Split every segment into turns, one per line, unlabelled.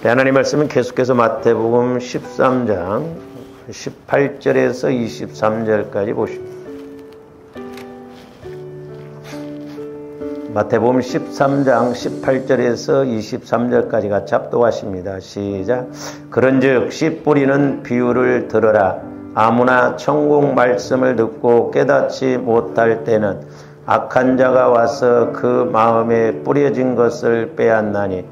하나님 말씀은 계속해서 마태복음 13장 18절에서 23절까지 보십니다. 마태복음 13장 18절에서 23절까지 같이 합독하십니다. 시작. 그런즉 씨 뿌리는 비유를 들으라. 아무나 천국 말씀을 듣고 깨닫지 못할 때는 악한 자가 와서 그 마음에 뿌려진 것을 빼앗나니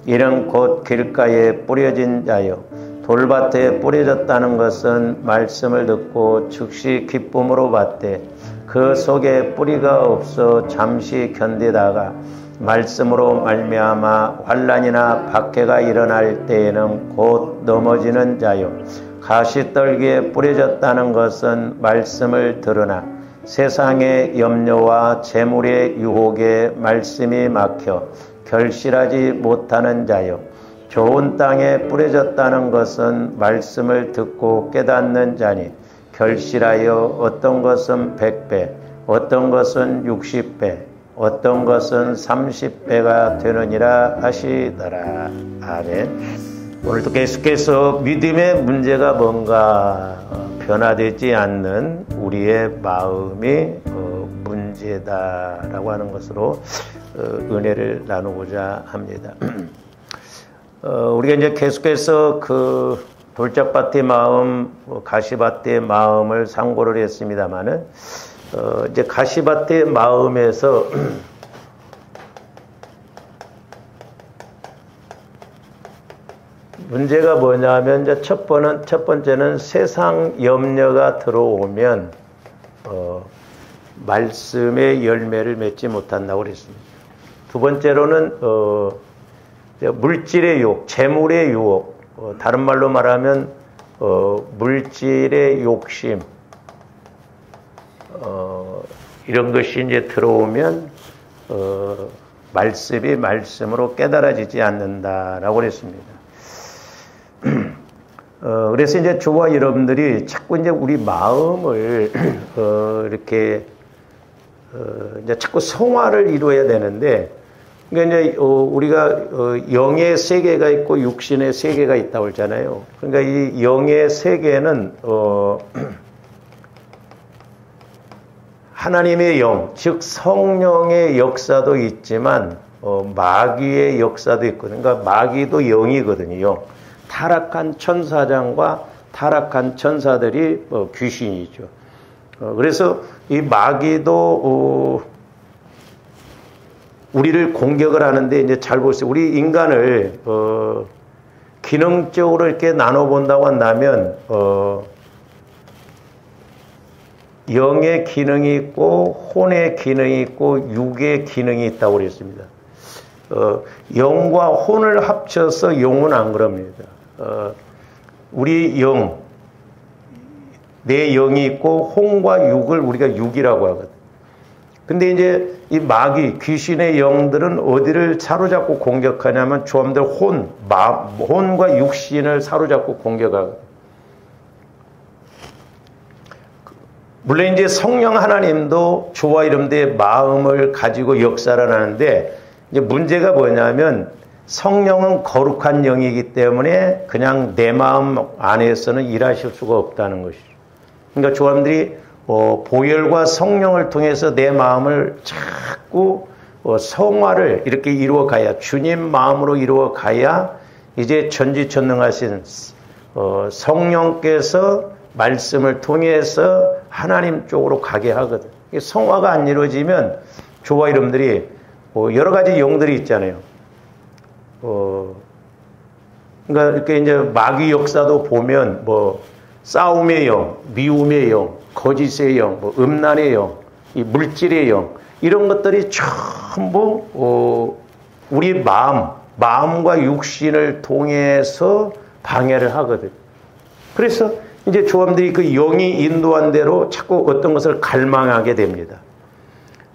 이는 곧 길가에 뿌려진 자요 돌밭에 뿌려졌다는 것은 말씀을 듣고 즉시 기쁨으로 받되 그 속에 뿌리가 없어 잠시 견디다가 말씀으로 말미암아 환난이나 박해가 일어날 때에는 곧 넘어지는 자요 가시떨기에 뿌려졌다는 것은 말씀을 들으나 세상의 염려와 재물의 유혹에 말씀이 막혀 결실하지 못하는 자요 좋은 땅에 뿌려졌다는 것은 말씀을 듣고 깨닫는 자니 결실하여 어떤 것은 100배, 어떤 것은 60배, 어떤 것은 30배가 되느니라 하시더라. 아멘. 오늘도 계속해서 믿음의 문제가 뭔가 변화되지 않는 우리의 마음이 문제다라고 하는 것으로 은혜를 나누고자 합니다. 우리가 이제 계속해서 그 돌짝밭의 마음, 가시밭의 마음을 상고를 했습니다만은 이제 가시밭의 마음에서 문제가 뭐냐면 이제 첫 번째는 세상 염려가 들어오면 말씀의 열매를 맺지 못한다고 그랬습니다. 두 번째로는 물질의 유혹, 재물의 유혹, 다른 말로 말하면 물질의 욕심, 이런 것이 이제 들어오면 말씀이 말씀으로 깨달아지지 않는다라고 그랬습니다. 그래서 이제 저와 여러분들이 자꾸 이제 우리 마음을 이렇게 이제 자꾸 성화를 이루어야 되는데, 그러니까 이제 우리가 영의 세계가 있고 육신의 세계가 있다고 그러잖아요. 그러니까 이 영의 세계는 하나님의 영, 즉 성령의 역사도 있지만 마귀의 역사도 있거든요. 그러니까 마귀도 영이거든요. 타락한 천사장과 타락한 천사들이 귀신이죠. 그래서 이 마귀도 우리를 공격을 하는데 이제 잘 보세요. 우리 인간을 기능적으로 이렇게 나눠 본다고 한다면 영의 기능이 있고 혼의 기능이 있고 육의 기능이 있다고 그랬습니다. 영과 혼을 합쳐서 영은 안 그럽니다. 우리 영, 내 영이 있고 혼과 육을 우리가 육이라고 하거든. 근데 이제 이 마귀, 귀신의 영들은 어디를 사로잡고 공격하냐면 조함들 혼과 육신을 사로잡고 공격하거든. 물론 이제 성령 하나님도 저와 여러분들의 마음을 가지고 역사를 하는데, 이제 문제가 뭐냐면 성령은 거룩한 영이기 때문에 그냥 내 마음 안에서는 일하실 수가 없다는 것이죠. 그러니까 조함들이 보혈과 성령을 통해서 내 마음을 자꾸 성화를 이렇게 이루어 가야, 주님 마음으로 이루어 가야 이제 전지전능하신 성령께서 말씀을 통해서 하나님 쪽으로 가게 하거든. 성화가 안 이루어지면 저와 여러분들이 여러 가지 영들이 있잖아요. 그러니까 이렇게 이제 마귀 역사도 보면 싸움의 영, 미움의 영, 거짓의 영, 음란의 영, 이 물질의 영, 이런 것들이 전부 우리 마음과 육신을 통해서 방해를 하거든. 그래서 이제 조함들이 그 영이 인도한 대로 자꾸 어떤 것을 갈망하게 됩니다.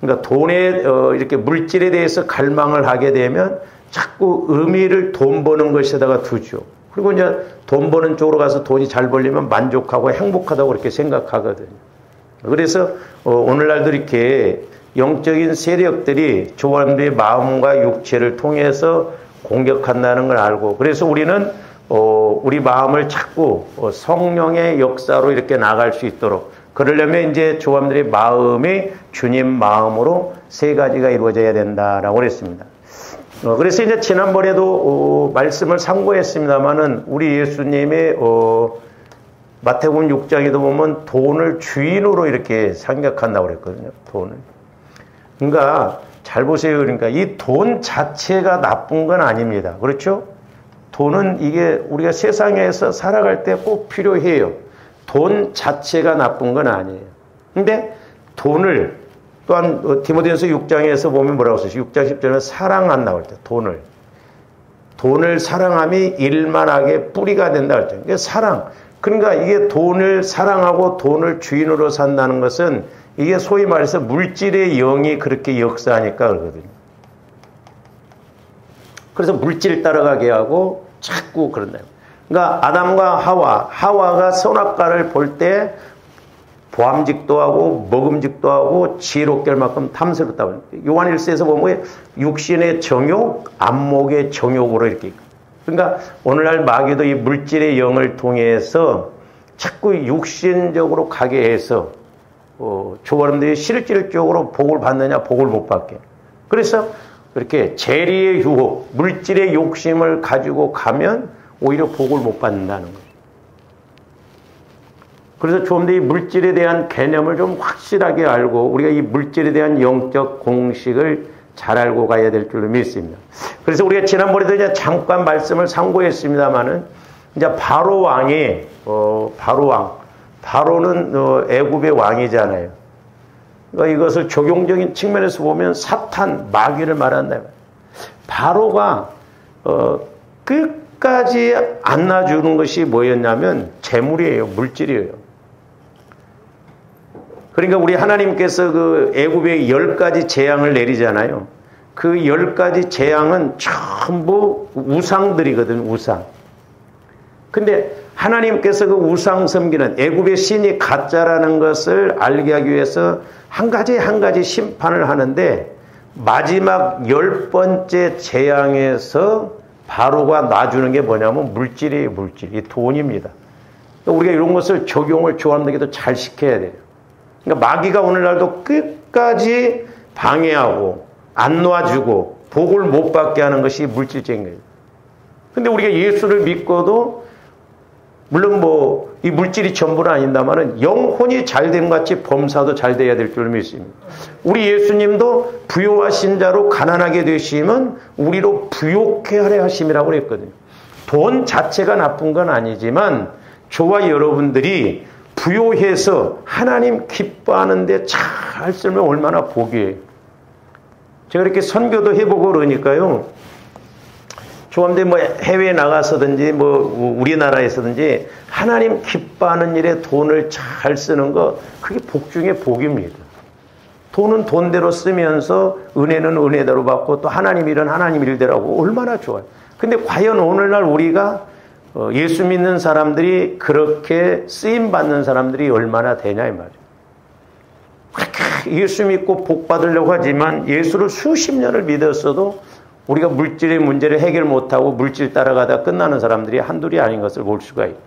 그러니까 돈에 이렇게 물질에 대해서 갈망을 하게 되면 자꾸 의미를 돈 버는 것에다가 두죠. 그리고 이제 돈 버는 쪽으로 가서 돈이 잘 벌리면 만족하고 행복하다고 그렇게 생각하거든요. 그래서 오늘날도 이렇게 영적인 세력들이 조함들의 마음과 육체를 통해서 공격한다는 걸 알고, 그래서 우리는 우리 마음을 자꾸 성령의 역사로 이렇게 나갈 수 있도록, 그러려면 이제 조함들의 마음이 주님 마음으로 세 가지가 이루어져야 된다라고 그랬습니다. 그래서 이제 지난번에도 말씀을 상고했습니다만은 우리 예수님의 마태복음 6장에도 보면 돈을 주인으로 이렇게 생각한다고 그랬거든요. 돈을. 그러니까 잘 보세요. 그러니까 이 돈 자체가 나쁜 건 아닙니다. 그렇죠? 돈은 이게 우리가 세상에서 살아갈 때 꼭 필요해요. 돈 자체가 나쁜 건 아니에요. 근데 돈을 또한 디모데전서 6장에서 보면 뭐라고 써요? 6장 10절에 사랑한다고 할 때 돈을 사랑함이 일만하게 뿌리가 된다 할 때. 그러니까 사랑. 그러니까 이게 돈을 사랑하고 돈을 주인으로 산다는 것은 이게 소위 말해서 물질의 영이 그렇게 역사하니까 그러거든요. 그래서 물질 따라가게 하고 자꾸 그런다. 그러니까 아담과 하와가 선악과를 볼 때 보암직도 하고 먹음직도 하고 지혜롭게 할 만큼 탐스럽다고. 요한 1서에서 보면 육신의 정욕, 안목의 정욕으로 이렇게. 그러니까 오늘날 마귀도 이 물질의 영을 통해서 자꾸 육신적으로 가게 해서 조원들이 실질적으로 복을 받느냐, 복을 못 받게. 그래서 이렇게 재리의 유혹, 물질의 욕심을 가지고 가면 오히려 복을 못 받는다는 거예요. 그래서 좀 더 이 물질에 대한 개념을 좀 확실하게 알고 우리가 이 물질에 대한 영적 공식을 잘 알고 가야 될 줄로 믿습니다. 그래서 우리가 지난번에도 이제 잠깐 말씀을 상고했습니다만은 이제 바로 왕이 바로는 애굽의 왕이잖아요. 그러니까 이것을 적용적인 측면에서 보면 사탄, 마귀를 말한다. 바로가 끝까지 안 놔주는 것이 뭐였냐면 재물이에요, 물질이에요. 그러니까 우리 하나님께서 그 애굽에 10가지 재앙을 내리잖아요. 그 10가지 재앙은 전부 우상들이거든, 우상. 근데 하나님께서 그 우상 섬기는 애굽의 신이 가짜라는 것을 알게 하기 위해서 한 가지 한 가지 심판을 하는데 마지막 10번째 재앙에서 바로가 놔주는 게 뭐냐면 물질이에요, 물질. 이 돈입니다. 우리가 이런 것을 적용을 조함되게도 잘 시켜야 돼요. 그러니까 마귀가 오늘날도 끝까지 방해하고 안 놔주고 복을 못 받게 하는 것이 물질적인 거예요. 근데 우리가 예수를 믿고도 물론 뭐 이 물질이 전부는 아닌다마는 영혼이 잘됨 같이 범사도 잘 돼야 될 줄 믿습니다. 우리 예수님도 부요하신 자로 가난하게 되시면 우리로 부욕해 하려 하심이라고 그랬거든요. 돈 자체가 나쁜 건 아니지만 저와 여러분들이 부요해서 하나님 기뻐하는데 잘 쓰면 얼마나 복이에요. 제가 이렇게 선교도 해보고 그러니까요. 조함대 뭐 해외에 나가서든지 뭐 우리나라에서든지 하나님 기뻐하는 일에 돈을 잘 쓰는 거 그게 복 중에 복입니다. 돈은 돈대로 쓰면서 은혜는 은혜대로 받고 또 하나님 일은 하나님 일대로 하고 얼마나 좋아요. 근데 과연 오늘날 우리가 예수 믿는 사람들이 그렇게 쓰임받는 사람들이 얼마나 되냐 이 말이에요. 그렇게 예수 믿고 복 받으려고 하지만 예수를 수십 년을 믿었어도 우리가 물질의 문제를 해결 못하고 물질 따라가다 끝나는 사람들이 한둘이 아닌 것을 볼 수가 있죠.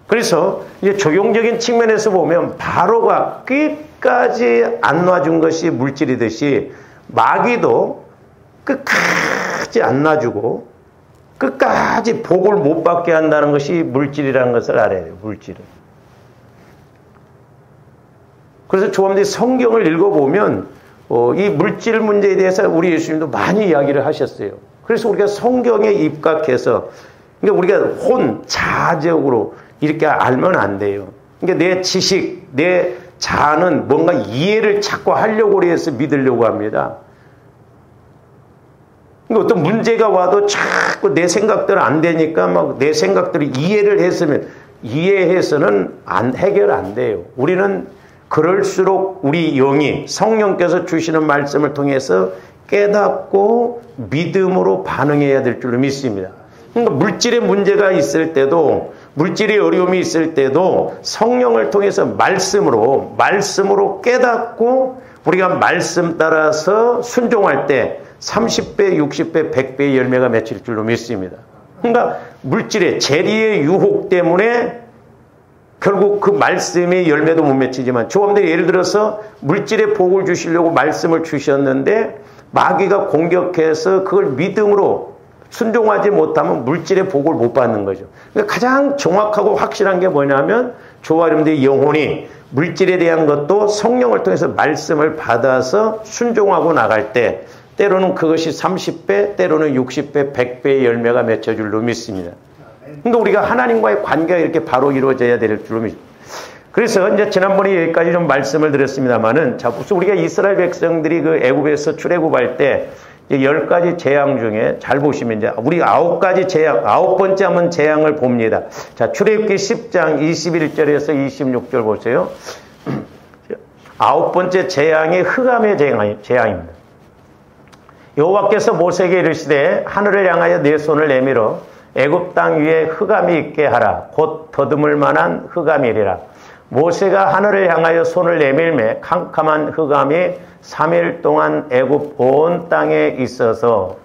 그래서 이제 적용적인 측면에서 보면 바로가 끝까지 안 놔준 것이 물질이듯이 마귀도 끝까지 안 놔주고 끝까지 복을 못 받게 한다는 것이 물질이라는 것을 알아야 돼요. 물질은. 그래서 조금더 성경을 읽어보면 이 물질 문제에 대해서 우리 예수님도 많이 이야기를 하셨어요. 그래서 우리가 성경에 입각해서 그러니까 우리가 자적으로 이렇게 알면 안 돼요. 그러니까 내 지식, 내 자아는 뭔가 이해를 자꾸 하려고 해서 믿으려고 합니다. 그러니까 어떤 문제가 와도 자꾸 내 생각대로 안 되니까 막 내 생각대로 이해를 했으면 이해해서는 해결 안 돼요. 우리는 그럴수록 우리 영이 성령께서 주시는 말씀을 통해서 깨닫고 믿음으로 반응해야 될 줄로 믿습니다. 그러니까 물질의 문제가 있을 때도 물질의 어려움이 있을 때도 성령을 통해서 말씀으로 깨닫고 우리가 말씀 따라서 순종할 때 30배, 60배, 100배의 열매가 맺힐 줄로 믿습니다. 그러니까 물질의 재리의 유혹 때문에 결국 그 말씀의 열매도 못 맺히지만, 조합들이 예를 들어서 물질의 복을 주시려고 말씀을 주셨는데 마귀가 공격해서 그걸 믿음으로 순종하지 못하면 물질의 복을 못 받는 거죠. 그러니까 가장 정확하고 확실한 게 뭐냐면, 저와 여러분들의 영혼이 물질에 대한 것도 성령을 통해서 말씀을 받아서 순종하고 나갈 때 때로는 그것이 30배, 때로는 60배, 100배의 열매가 맺혀 줄로 믿습니다. 그러니까 우리가 하나님과의 관계가 이렇게 바로 이루어져야 될 줄로 믿습니다. 그래서 이제 지난번에 여기까지 좀 말씀을 드렸습니다만은, 자, 우리가 이스라엘 백성들이 그 애굽에서 출애굽할 때 10가지 재앙 중에 잘 보시면 이제 우리 9가지 재앙, 9번째 한번 재앙을 봅니다. 자, 출애굽기 10장 21절에서 26절 보세요. 9번째 재앙이 흑암의 재앙입니다. 여호와께서 모세에게 이르시되 하늘을 향하여 내 손을 내밀어 애굽 땅 위에 흑암이 있게 하라. 곧 더듬을 만한 흑암이리라. 모세가 하늘을 향하여 손을 내밀매 캄캄한 흑암이 3일 동안 애굽 온 땅에 있어서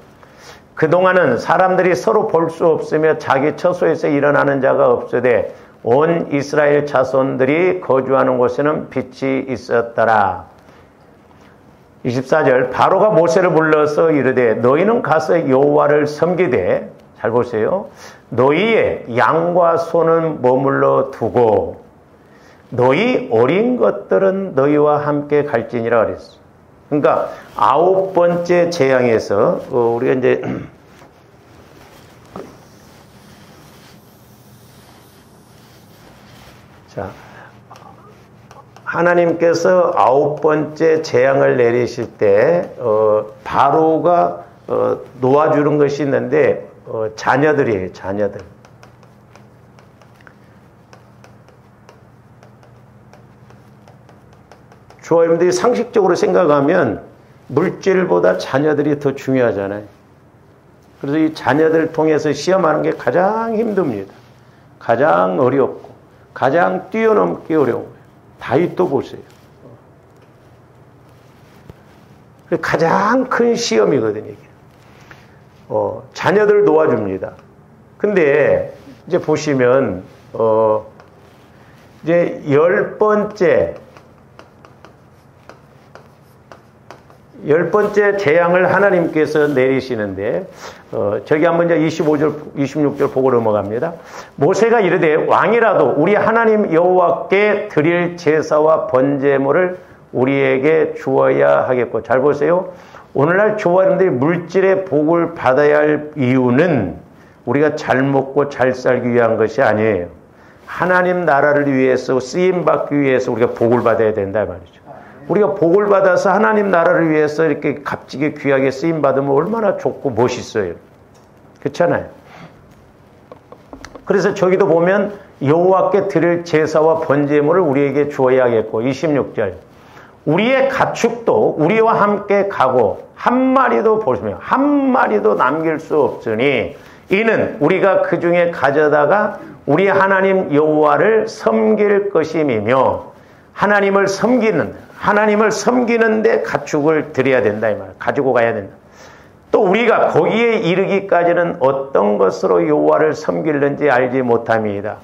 그동안은 사람들이 서로 볼 수 없으며 자기 처소에서 일어나는 자가 없으되 온 이스라엘 자손들이 거주하는 곳에는 빛이 있었더라. 24절, 바로가 모세를 불러서 이르되 너희는 가서 여호와를 섬기되, 잘 보세요, 너희의 양과 소는 머물러 두고 너희 어린 것들은 너희와 함께 갈지니라 그랬어. 그러니까 9번째 재앙에서 우리가 이제 자, 하나님께서 9번째 재앙을 내리실 때 바로가 놓아주는 것이 있는데 자녀들이에요. 자녀들. 주어님들이 상식적으로 생각하면 물질보다 자녀들이 더 중요하잖아요. 그래서 이 자녀들을 통해서 시험하는 게 가장 힘듭니다. 가장 어렵고 가장 뛰어넘기 어려워요. 다윗도 보세요. 가장 큰 시험이거든요, 이게. 자녀들 놓아줍니다. 근데 이제 보시면 이제 10번째 재앙을 하나님께서 내리시는데, 저기 한번 이제 25절, 26절 보고 넘어갑니다. 모세가 이르되 왕이라도 우리 하나님 여호와께 드릴 제사와 번제물을 우리에게 주어야 하겠고. 잘 보세요. 오늘날 저와 여러분들이 물질의 복을 받아야 할 이유는 우리가 잘 먹고 잘 살기 위한 것이 아니에요. 하나님 나라를 위해서, 쓰임받기 위해서 우리가 복을 받아야 된다 말이죠. 우리가 복을 받아서 하나님 나라를 위해서 이렇게 값지게 귀하게 쓰임받으면 얼마나 좋고 멋있어요. 그렇잖아요. 그래서 저기도 보면 여호와께 드릴 제사와 번제물을 우리에게 주어야겠고, 26절, 우리의 가축도 우리와 함께 가고 한 마리도 보시면 한 마리도 남길 수 없으니 이는 우리가 그 중에 가져다가 우리 하나님 여호와를 섬길 것임이며, 하나님을 섬기는데 가축을 드려야 된다 이 말이에요. 가지고 가야 된다. 또 우리가 거기에 이르기까지는 어떤 것으로 여호와를 섬기는지 알지 못함이다.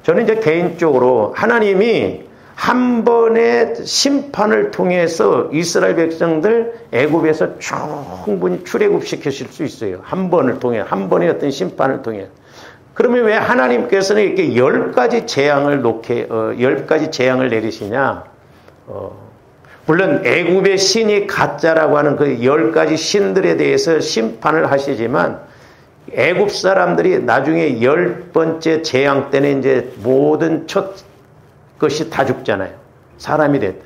저는 이제 개인적으로 하나님이 한 번의 심판을 통해서 이스라엘 백성들 애굽에서 충분히 출애굽시키실 수 있어요. 한 번을 통해, 한 번의 어떤 심판을 통해. 그러면 왜 하나님께서는 이렇게 10가지 재앙을 내리시냐? 물론 애굽의 신이 가짜라고 하는 그 10가지 신들에 대해서 심판을 하시지만, 애굽 사람들이 나중에 10번째 재앙 때는 이제 모든 첫 것이 다 죽잖아요. 사람이 됐다.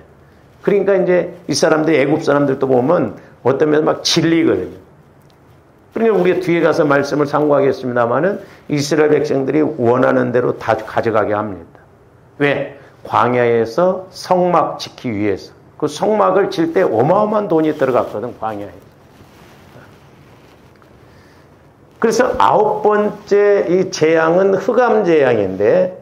그러니까 이제 이 사람들, 애굽 사람들도 보면 어떤 면에서 막 질리거든요. 그러니까 우리가 뒤에 가서 말씀을 상고하겠습니다만은 이스라엘 백성들이 원하는 대로 다 가져가게 합니다. 왜? 광야에서 성막 짓기 위해서. 그 성막을 질 때 어마어마한 돈이 들어갔거든, 광야에. 그래서 9번째 이 재앙은 흑암 재앙인데,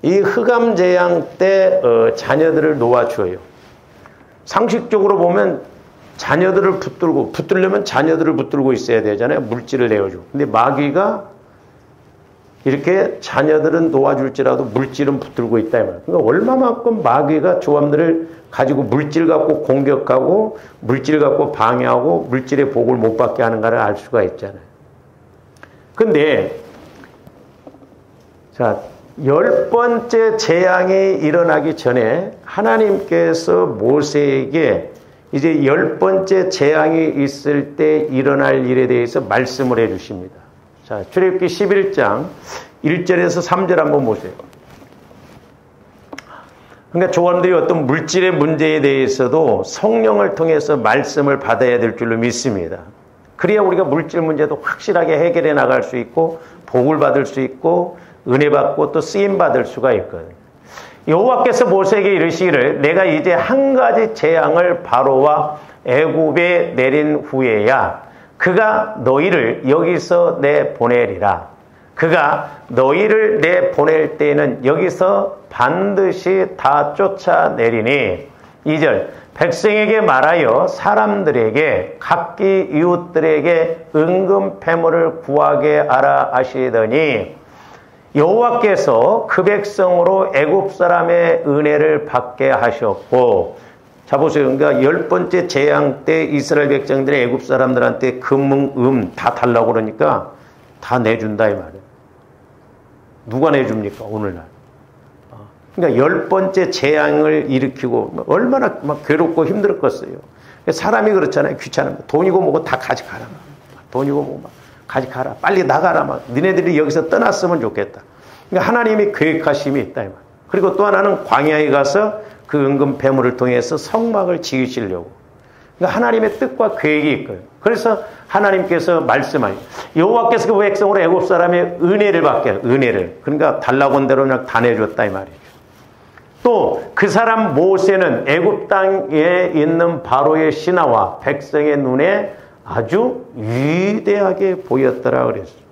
이 흑암 재앙 때 자녀들을 놓아줘요. 상식적으로 보면 자녀들을 붙들려면 자녀들을 붙들고 있어야 되잖아요. 물질을 내어주고. 근데 마귀가 이렇게 자녀들은 놓아줄지라도 물질은 붙들고 있다. 이 말이에요. 그러니까 얼마만큼 마귀가 조함들을 가지고 물질 갖고 공격하고 물질 갖고 방해하고 물질의 복을 못 받게 하는가를 알 수가 있잖아요. 근데 자, 10번째 재앙이 일어나기 전에 하나님께서 모세에게 이제 10번째 재앙이 있을 때 일어날 일에 대해서 말씀을 해 주십니다. 자, 출애굽기 11장 1절에서 3절 한번 보세요. 그러니까 조함들이 어떤 물질의 문제에 대해서도 성령을 통해서 말씀을 받아야 될 줄로 믿습니다. 그래야 우리가 물질 문제도 확실하게 해결해 나갈 수 있고 복을 받을 수 있고 은혜 받고 또 쓰임 받을 수가 있거든요. 여호와께서 모세에게 이르시기를 내가 이제 한 가지 재앙을 바로와 애굽에 내린 후에야 그가 너희를 여기서 내보내리라. 그가 너희를 내보낼 때에는 여기서 반드시 다 쫓아내리니 2절 백성에게 말하여 사람들에게 각기 이웃들에게 은금 패물을 구하게 하라 하시더니 여호와께서 그 백성으로 애굽 사람의 은혜를 받게 하셨고 자 보세요. 그러니까 10번째 재앙 때 이스라엘 백성들이 애굽 사람들한테 금, 다 달라고 그러니까 다 내준다 이 말이에요. 누가 내줍니까 오늘날. 그러니까 10번째 재앙을 일으키고 얼마나 막 괴롭고 힘들었겠어요. 사람이 그렇잖아요. 귀찮은 거. 돈이고 뭐고 다 가져가라. 돈이고 뭐고 막 가져가라. 빨리 나가라. 막. 니네들이 여기서 떠났으면 좋겠다. 그러니까 하나님이 계획하심이 있다 이 말. 그리고 또 하나는 광야에 가서 그 은금 배물을 통해서 성막을 지으시려고. 그러니까 하나님의 뜻과 계획이 있고요. 그래서 하나님께서 말씀하니 여호와께서 그 백성으로 애굽 사람의 은혜를 받게 해요. 은혜를. 그러니까 달라고 한 대로 그냥 다 내줬다 이 말이에요. 또 그 사람 모세는 애굽 땅에 있는 바로의 신하와 백성의 눈에 아주 위대하게 보였더라 그랬어요.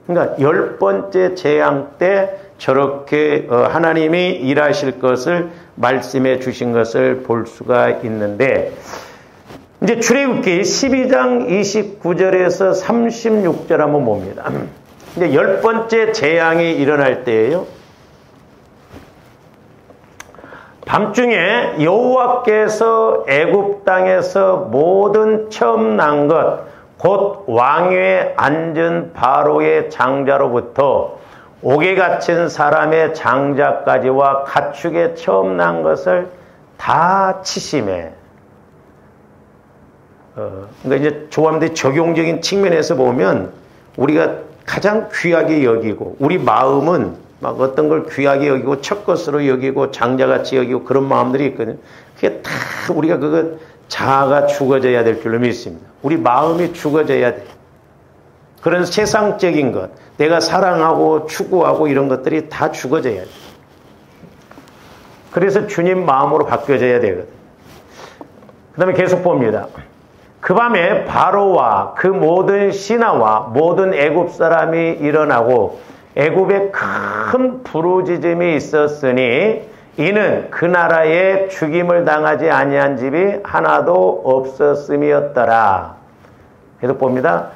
그러니까 10번째 재앙 때 저렇게 하나님이 일하실 것을 말씀해 주신 것을 볼 수가 있는데 이제 출애굽기 12장 29절에서 36절 한번 봅니다. 이제 10번째 재앙이 일어날 때예요. 밤중에 여호와께서 애굽 땅에서 모든 처음 난 것 곧 왕위에 앉은 바로의 장자로부터 옥에 갇힌 사람의 장자까지와 가축에 처음 난 것을 다 치심해. 그러니까 이제 조함들이 적용적인 측면에서 보면 우리가 가장 귀하게 여기고 우리 마음은 막 어떤 걸 귀하게 여기고 첫 것으로 여기고 장자같이 여기고 그런 마음들이 있거든요. 그게 다 우리가 그거 자아가 죽어져야 될 줄로 믿습니다. 우리 마음이 죽어져야 돼요. 그런 세상적인 것, 내가 사랑하고 추구하고 이런 것들이 다 죽어져야 돼요. 그래서 주님 마음으로 바뀌어져야 되거든요. 그 다음에 계속 봅니다. 그 밤에 바로와 그 모든 신하와 모든 애굽 사람이 일어나고 애굽에 큰 부르짖음이 있었으니 이는 그 나라에 죽임을 당하지 아니한 집이 하나도 없었음이었더라. 계속 봅니다.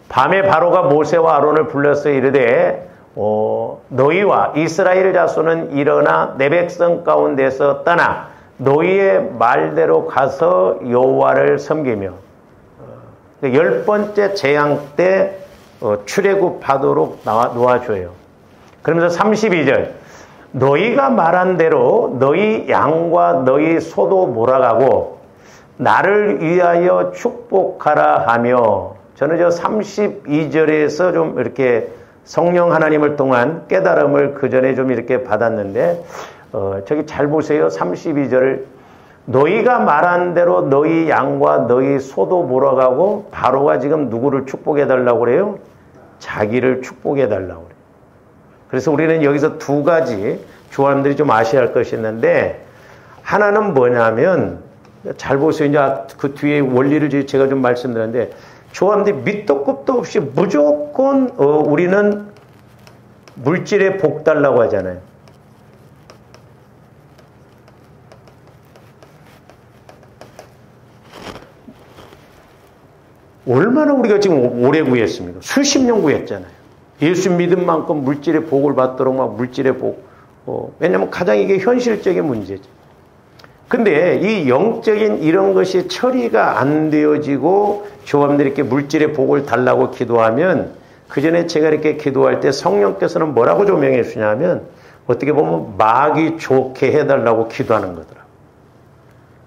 밤에 바로가 모세와 아론을 불러서 이르되 너희와 이스라엘 자손은 일어나 내 백성 가운데서 떠나 너희의 말대로 가서 여호와를 섬기며 10번째 재앙 때 출애굽하도록 놓아줘요. 그러면서 32절 너희가 말한 대로 너희 양과 너희 소도 몰아가고 나를 위하여 축복하라 하며 저는 저 32절에서 좀 이렇게 성령 하나님을 통한 깨달음을 그 전에 좀 이렇게 받았는데 저기 잘 보세요. 32절을 너희가 말한 대로 너희 양과 너희 소도 몰아가고 바로가 지금 누구를 축복해달라고 그래요? 자기를 축복해달라고 그래요. 그래서 우리는 여기서 두 가지 조함들이 좀 아셔야 할 것이 있는데 하나는 뭐냐면 잘 보세요. 이제 그 뒤에 원리를 제가 좀 말씀드렸는데 조함들이 밑도 끝도 없이 무조건 우리는 물질에 복 달라고 하잖아요. 얼마나 우리가 지금 오래 구했습니까? 수십 년 구했잖아요. 예수 믿은 만큼 물질의 복을 받도록 막 물질의 복. 왜냐하면 가장 이게 현실적인 문제죠. 근데 이 영적인 이런 것이 처리가 안 되어지고 조합들이 이렇게 물질의 복을 달라고 기도하면 그 전에 제가 이렇게 기도할 때 성령께서는 뭐라고 조명해 주냐면 어떻게 보면 마귀 좋게 해달라고 기도하는 거더라고요.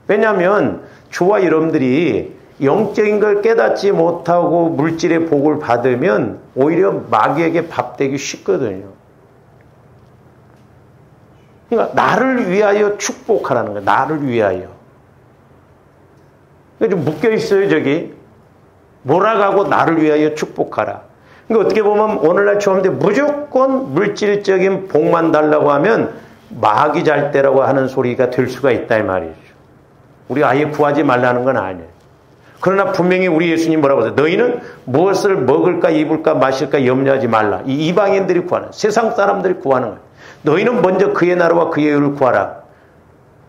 왜냐하면 저와 여러분들이 영적인 걸 깨닫지 못하고 물질의 복을 받으면 오히려 마귀에게 밥되기 쉽거든요. 그러니까 나를 위하여 축복하라는 거예요. 나를 위하여. 좀 묶여있어요, 저기. 몰아가고 나를 위하여 축복하라. 그러니까 어떻게 보면 오늘날 처음인데 무조건 물질적인 복만 달라고 하면 마귀 잘 때라고 하는 소리가 될 수가 있다 이 말이죠. 우리가 아예 구하지 말라는 건 아니에요. 그러나 분명히 우리 예수님 뭐라고 하세요? 너희는 무엇을 먹을까 입을까 마실까 염려하지 말라. 이 이방인들이 구하는, 세상 사람들이 구하는 거예요. 너희는 먼저 그의 나라와 그의 의를 구하라.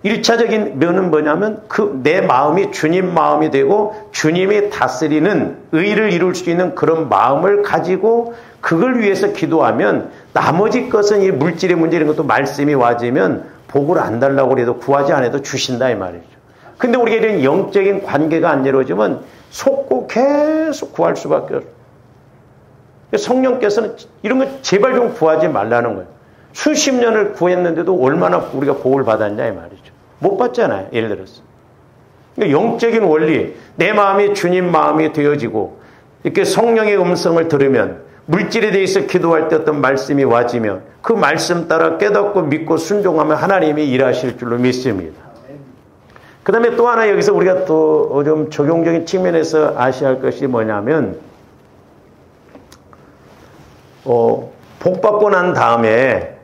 1차적인 면은 뭐냐면 내 마음이 주님 마음이 되고 주님이 다스리는 의를 이룰 수 있는 그런 마음을 가지고 그걸 위해서 기도하면 나머지 것은 이 물질의 문제 이런 것도 말씀이 와지면 복을 안 달라고 해도 구하지 않아도 주신다 이 말이죠. 근데 우리가 이런 영적인 관계가 안 이루어지면 속고 계속 구할 수밖에 없어요. 성령께서는 이런 거 제발 좀 구하지 말라는 거예요. 수십 년을 구했는데도 얼마나 우리가 복을 받았냐 이 말이죠. 못 받잖아요. 예를 들어서. 그러니까 영적인 원리, 내 마음이 주님 마음이 되어지고 이렇게 성령의 음성을 들으면 물질에 대해서 기도할 때 어떤 말씀이 와지면 그 말씀 따라 깨닫고 믿고 순종하면 하나님이 일하실 줄로 믿습니다. 그 다음에 또 하나 여기서 우리가 또 좀 적용적인 측면에서 아셔야 할 것이 뭐냐면 복 받고 난 다음에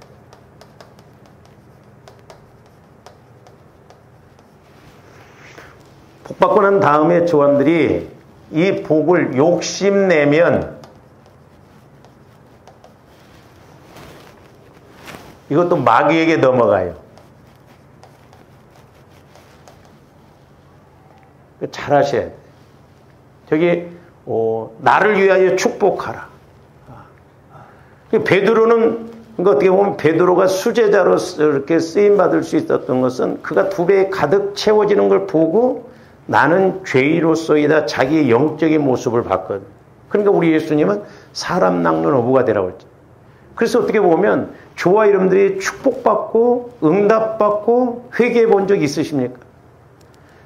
복 받고 난 다음에 조함들이 이 복을 욕심내면 이것도 마귀에게 넘어가요. 잘 하셔야 돼요. 저기 나를 위하여 축복하라. 베드로는 그러니까 어떻게 보면 베드로가 수제자로 이렇게 쓰임 받을 수 있었던 것은 그가 두 배에 가득 채워지는 걸 보고 나는 죄인으로서이다 자기의 영적인 모습을 봤거든. 그러니까 우리 예수님은 사람 낚는 어부가 되라고 했죠. 그래서 어떻게 보면 저와 여러분들이 축복받고 응답받고 회개해 본 적 있으십니까?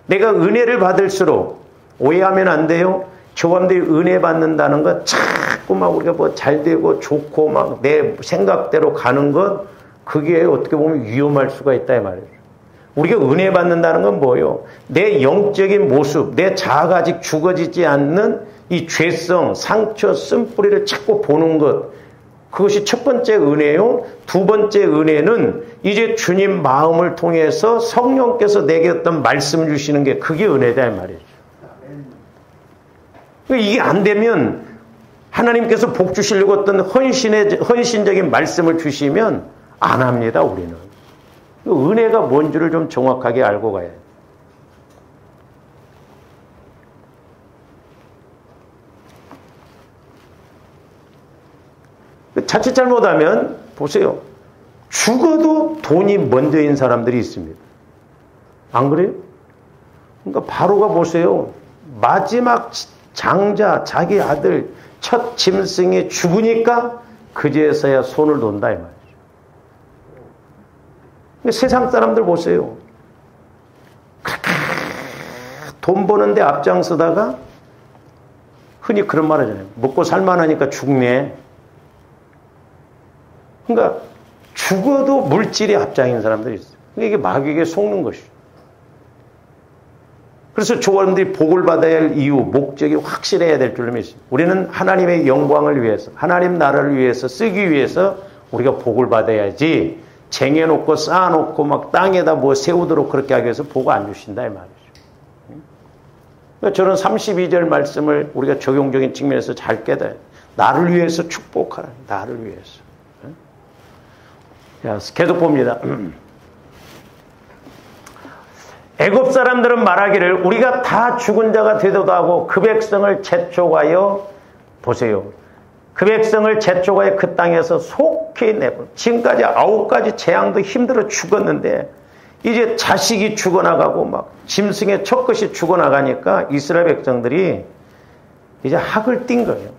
내가 은혜를 받을수록 오해하면 안 돼요. 저와 여러분들이 은혜 받는다는 것 자꾸 막 우리가 뭐 잘되고 좋고 막 내 생각대로 가는 것 그게 어떻게 보면 위험할 수가 있다 이 말이에요. 우리가 은혜 받는다는 건 뭐예요? 내 영적인 모습, 내 자아가 아직 죽어지지 않는 이 죄성, 상처, 쓴뿌리를 자꾸 보는 것. 그것이 첫 번째 은혜요. 두 번째 은혜는 이제 주님 마음을 통해서 성령께서 내게 어떤 말씀을 주시는 게 그게 은혜다 이 말이죠. 이게 안 되면 하나님께서 복 주시려고 어떤 헌신적인 말씀을 주시면 안 합니다 우리는. 은혜가 뭔지를 좀 정확하게 알고 가야 돼요. 자칫 잘못하면 보세요. 죽어도 돈이 먼저인 사람들이 있습니다. 안 그래요? 그러니까 바로가 보세요. 마지막 장자 자기 아들 첫 짐승이 죽으니까 그제서야 손을 놓는다 이 말이에요. 세상 사람들 보세요. 돈 버는데 앞장서다가 흔히 그런 말 하잖아요. 먹고 살만하니까 죽네. 그러니까 죽어도 물질이 앞장인 사람들이 있어요. 이게 마귀에게 속는 것이죠. 그래서 조원들이 복을 받아야 할 이유, 목적이 확실해야 될 줄로 믿습니다. 우리는 하나님의 영광을 위해서, 하나님 나라를 위해서 쓰기 위해서 우리가 복을 받아야지 쟁여놓고 쌓아놓고 막 땅에다 뭐 세우도록 그렇게 하기 위해서 복 안 주신다 이 말이죠. 그러니까 저는 32절 말씀을 우리가 적용적인 측면에서 잘 깨달아야 돼요. 나를 위해서 축복하라. 나를 위해서. 자, 계속 봅니다. 애굽 사람들은 말하기를 우리가 다 죽은 자가 되도록 하고 그 백성을 재촉하여 보세요. 그 백성을 재촉하여 그 땅에서 속히 내버려. 지금까지 9가지 재앙도 힘들어 죽었는데 이제 자식이 죽어나가고 막 짐승의 첫 것이 죽어나가니까 이스라엘 백성들이 이제 학을 띈 거예요.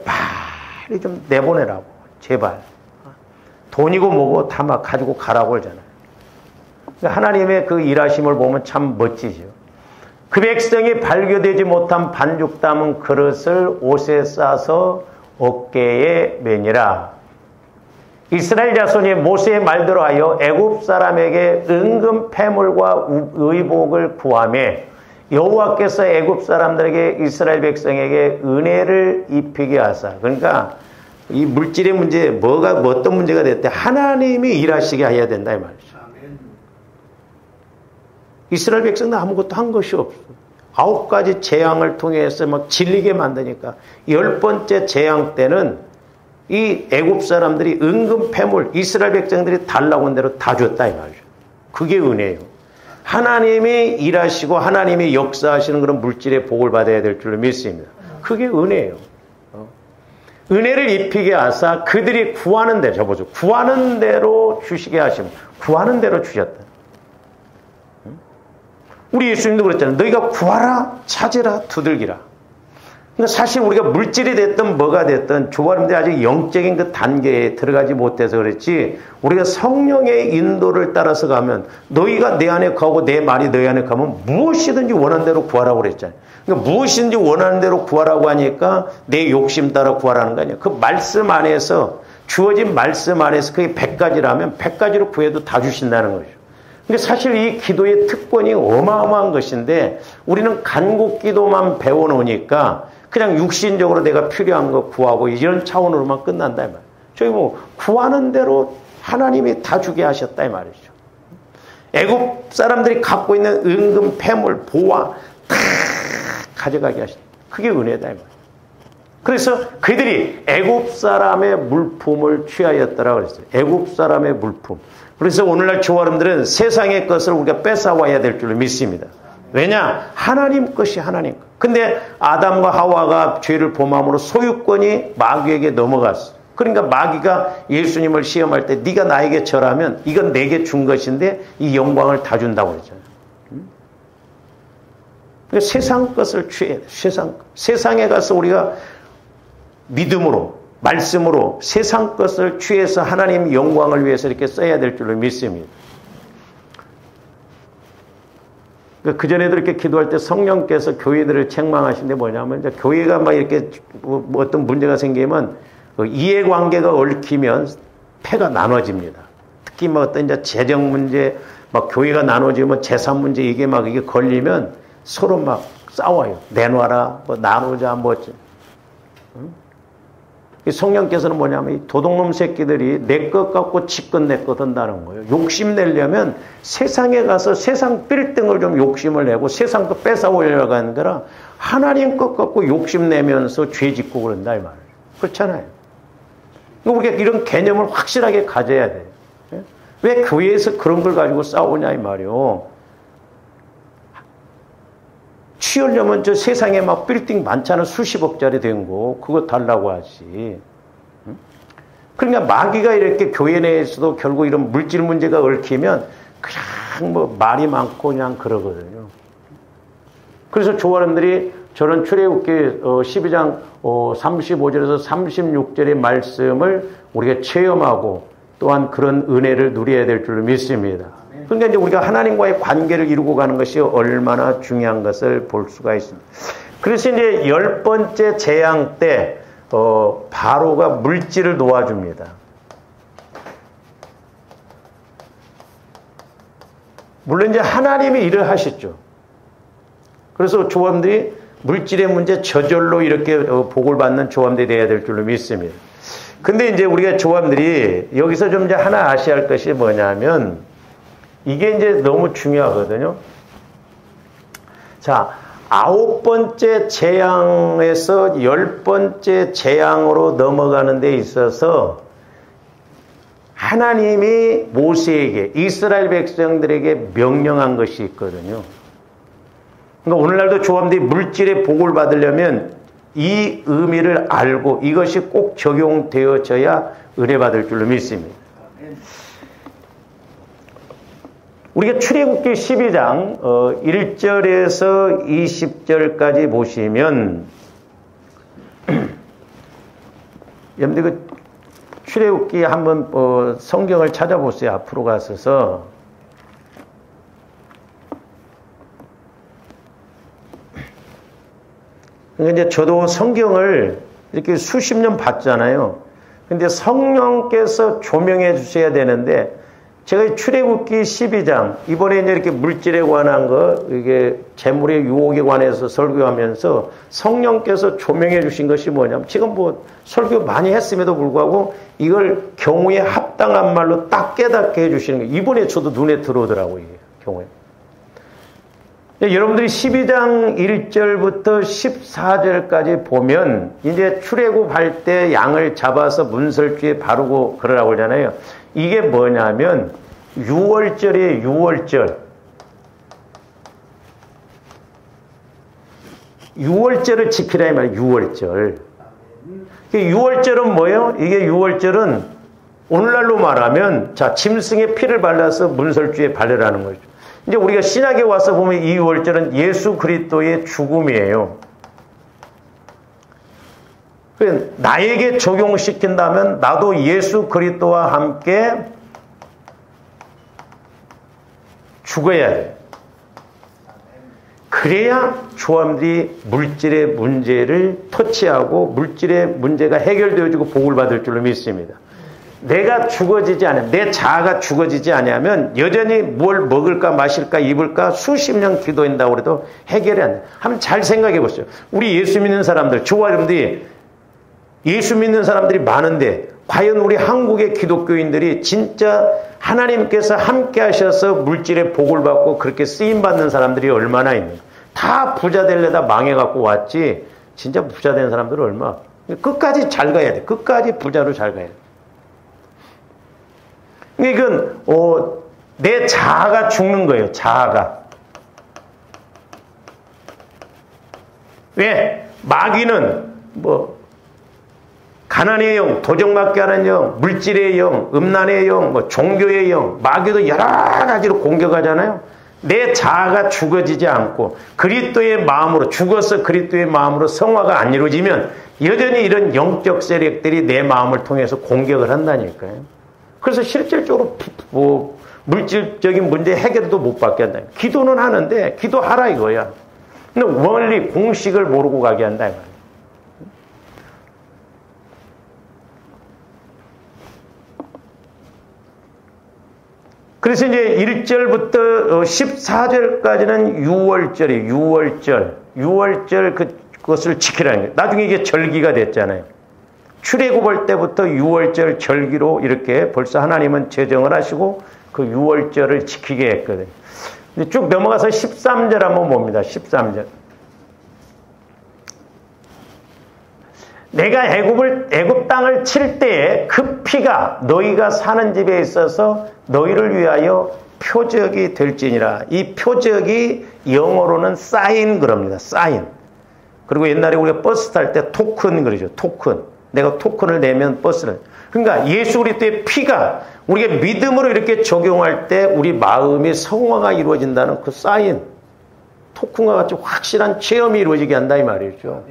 빨리 좀 내보내라고. 제발. 돈이고 뭐고 다 막 가지고 가라고 그러잖아요. 하나님의 그 일하심을 보면 참 멋지죠. 그 백성이 발교되지 못한 반죽 담은 그릇을 옷에 싸서 어깨에 매니라. 이스라엘 자손이 모세의 말대로 하여 애굽 사람에게 은금 패물과 의복을 구하매 여호와께서 애굽 사람들에게 이스라엘 백성에게 은혜를 입히게 하사. 그러니까 이 물질의 문제 어떤 문제가 됐대? 하나님이 일하시게 해야 된다 이 말이죠. 이스라엘 백성은 아무것도 한 것이 없어. 9가지 재앙을 통해서 막 질리게 만드니까 10번째 재앙 때는 이 애굽 사람들이 은금 패물 이스라엘 백성들이 달라고 한 대로 다 줬다 이 말이죠. 그게 은혜예요. 하나님이 일하시고 하나님이 역사하시는 그런 물질의 복을 받아야 될 줄로 믿습니다. 그게 은혜예요. 은혜를 입히게 하사 그들이 구하는 대로 저보죠. 구하는 대로 주시게 하시면 구하는 대로 주셨다. 우리 예수님도 그랬잖아요. 너희가 구하라, 찾으라, 두들기라. 그러니까 사실 우리가 물질이 됐든 뭐가 됐든 조바람들이 아직 영적인 그 단계에 들어가지 못해서 그랬지 우리가 성령의 인도를 따라서 가면 너희가 내 안에 가고 내 말이 너희 안에 가면 무엇이든지 원하는 대로 구하라고 그랬잖아요. 그러니까 무엇이든지 원하는 대로 구하라고 하니까 내 욕심 따라 구하라는 거 아니에요. 그 말씀 안에서 주어진 말씀 안에서 그게 100가지라면 100가지로 구해도 다 주신다는 거죠. 근데 사실 이 기도의 특권이 어마어마한 것인데 우리는 간곡 기도만 배워놓으니까 그냥 육신적으로 내가 필요한 거 구하고 이런 차원으로만 끝난다 이 말이에요. 저희 뭐 구하는 대로 하나님이 다 주게 하셨다 이 말이죠. 애굽 사람들이 갖고 있는 은금, 패물, 보화 다 가져가게 하셨다. 그게 은혜다 이 말이에요. 그래서 그들이 애굽 사람의 물품을 취하였더라 그랬어요. 애굽 사람의 물품. 그래서 오늘날 조아름들은 세상의 것을 우리가 뺏어와야 될 줄로 믿습니다. 왜냐? 하나님 것이 하나님 것. 근데 아담과 하와가 죄를 범함으로 소유권이 마귀에게 넘어갔어. 그러니까 마귀가 예수님을 시험할 때 네가 나에게 절하면 이건 내게 준 것인데 이 영광을 다 준다고 그랬잖아요. 그러니까 세상 것을 취해야 돼. 세상에 가서 우리가 믿음으로 말씀으로 세상 것을 취해서 하나님 영광을 위해서 이렇게 써야 될 줄로 믿습니다. 그전에도 이렇게 기도할 때 성령께서 교회들을 책망하신 게 뭐냐면 이제 교회가 막 이렇게 뭐 어떤 문제가 생기면 이해관계가 얽히면 패가 나눠집니다. 특히 뭐 어떤 이제 재정 문제, 막 교회가 나눠지면 재산 문제 이게 막 이게 걸리면 서로 막 싸워요. 내놔라, 뭐 나누자, 뭐. 성령께서는 뭐냐면 이 도둑놈 새끼들이 내 것 갖고 지껏 내 것 한다는 거예요. 욕심 내려면 세상에 가서 세상 빌딩을 좀 욕심을 내고 세상 거 뺏어오려고 하는 거라 하나님 것 갖고 욕심 내면서 죄 짓고 그런다 이 말이에요. 그렇잖아요. 우리가 이런 개념을 확실하게 가져야 돼요. 왜 교회에서 그런 걸 가지고 싸우냐 이 말이에요. 취하려면 저 세상에 막 빌딩 많잖아. 수십억짜리 된 거. 그거 달라고 하지. 그러니까 마귀가 이렇게 교회 내에서도 결국 이런 물질 문제가 얽히면 그냥 뭐 말이 많고 그냥 그러거든요. 그래서 조화람들이 저는 출애굽기 12장 35절에서 36절의 말씀을 우리가 체험하고 또한 그런 은혜를 누려야 될 줄로 믿습니다. 그러니까 이제 우리가 하나님과의 관계를 이루고 가는 것이 얼마나 중요한 것을 볼 수가 있습니다. 그래서 이제 10번째 재앙 때 바로가 물질을 놓아줍니다. 물론 이제 하나님이 일을 하셨죠. 그래서 조함들이 물질의 문제 저절로 이렇게 복을 받는 조함들이 되어야 될 줄로 믿습니다. 근데 이제 우리가 조함들이 여기서 좀 이제 하나 아셔야 할 것이 뭐냐면 이게 이제 너무 중요하거든요. 자, 9번째 재앙에서 10번째 재앙으로 넘어가는 데 있어서 하나님이 모세에게, 이스라엘 백성들에게 명령한 것이 있거든요. 그러니까 오늘날도 조합들이 물질의 복을 받으려면 이 의미를 알고 이것이 꼭 적용되어져야 의뢰받을 줄로 믿습니다. 우리가 출애굽기 12장 1절에서 20절까지 보시면 여러분들 그 출애굽기 한번 성경을 찾아보세요. 앞으로 가셔서 그러니까 이제 저도 성경을 이렇게 수십 년 봤잖아요. 근데 성령께서 조명해 주셔야 되는데 제가 출애굽기 12장 이번에 이제 이렇게 물질에 관한 거 이게 재물의 유혹에 관해서 설교하면서 성령께서 조명해 주신 것이 뭐냐면 지금 뭐 설교 많이 했음에도 불구하고 이걸 경우에 합당한 말로 딱 깨닫게 해 주시는 거예요. 이번에 저도 눈에 들어오더라고요. 이게 경우에. 여러분들이 12장 1절부터 14절까지 보면 이제 출애굽할 때 양을 잡아서 문설주에 바르고 그러라고 그러잖아요. 이게 뭐냐면 6월절이에요. 6월절. 6월절을 지키라 이 말이에요. 6월절. 6월절은 뭐예요? 이게 6월절은 오늘날로 말하면 자 짐승의 피를 발라서 문설주에 바르라는 거죠. 이제 우리가 신약에 와서 보면 이 6월절은 예수 그리스도의 죽음이에요. 나에게 적용시킨다면 나도 예수 그리스도와 함께 죽어야 돼. 그래야 조함들이 물질의 문제를 터치하고 물질의 문제가 해결되어지고 복을 받을 줄로 믿습니다. 내가 죽어지지 않으면, 내 자아가 죽어지지 않으면 여전히 뭘 먹을까 마실까 입을까 수십 년 기도한다고 해도 해결이 안 돼. 한번 잘 생각해 보세요. 우리 예수 믿는 사람들, 저와 여러분들이 예수 믿는 사람들이 많은데 과연 우리 한국의 기독교인들이 진짜 하나님께서 함께 하셔서 물질의 복을 받고 그렇게 쓰임받는 사람들이 얼마나 있는가. 다 부자 되려다 망해갖고 왔지 진짜 부자 된 사람들은 얼마. 끝까지 잘 가야 돼. 끝까지 부자로 잘 가야 돼. 이건 내 자아가 죽는 거예요. 자아가. 왜? 마귀는 뭐 가난의 영, 도적맞게 하는 영, 물질의 영, 음란의 영, 뭐 종교의 영, 마귀도 여러 가지로 공격하잖아요. 내 자아가 죽어지지 않고 그리스도의 마음으로 죽어서 그리스도의 마음으로 성화가 안 이루어지면 여전히 이런 영적 세력들이 내 마음을 통해서 공격을 한다니까요. 그래서 실질적으로 뭐 물질적인 문제 해결도 못 받게 한다. 기도는 하는데 기도하라 이거야. 근데 원리 공식을 모르고 가게 한다. 그래서 이제 1절부터 14절까지는 6월절이에요. 6월절 그것을 지키라는 거예요. 나중에 이게 절기가 됐잖아요. 출애굽할 때부터 6월절 절기로 이렇게 벌써 하나님은 제정을 하시고 그 6월절을 지키게 했거든요. 근데 쭉 넘어가서 13절 한번 봅니다. 13절. 내가 애굽 땅을 칠 때에 그 피가 너희가 사는 집에 있어서 너희를 위하여 표적이 될지니라. 이 표적이 영어로는 사인 그럽니다. 사인. 그리고 옛날에 우리가 버스 탈 때 토큰 그러죠. 토큰. 내가 토큰을 내면 버스를. 그러니까 예수 그리스도의 피가 우리가 믿음으로 이렇게 적용할 때 우리 마음의 성화가 이루어진다는 그 사인. 토큰과 같이 확실한 체험이 이루어지게 한다 이 말이죠.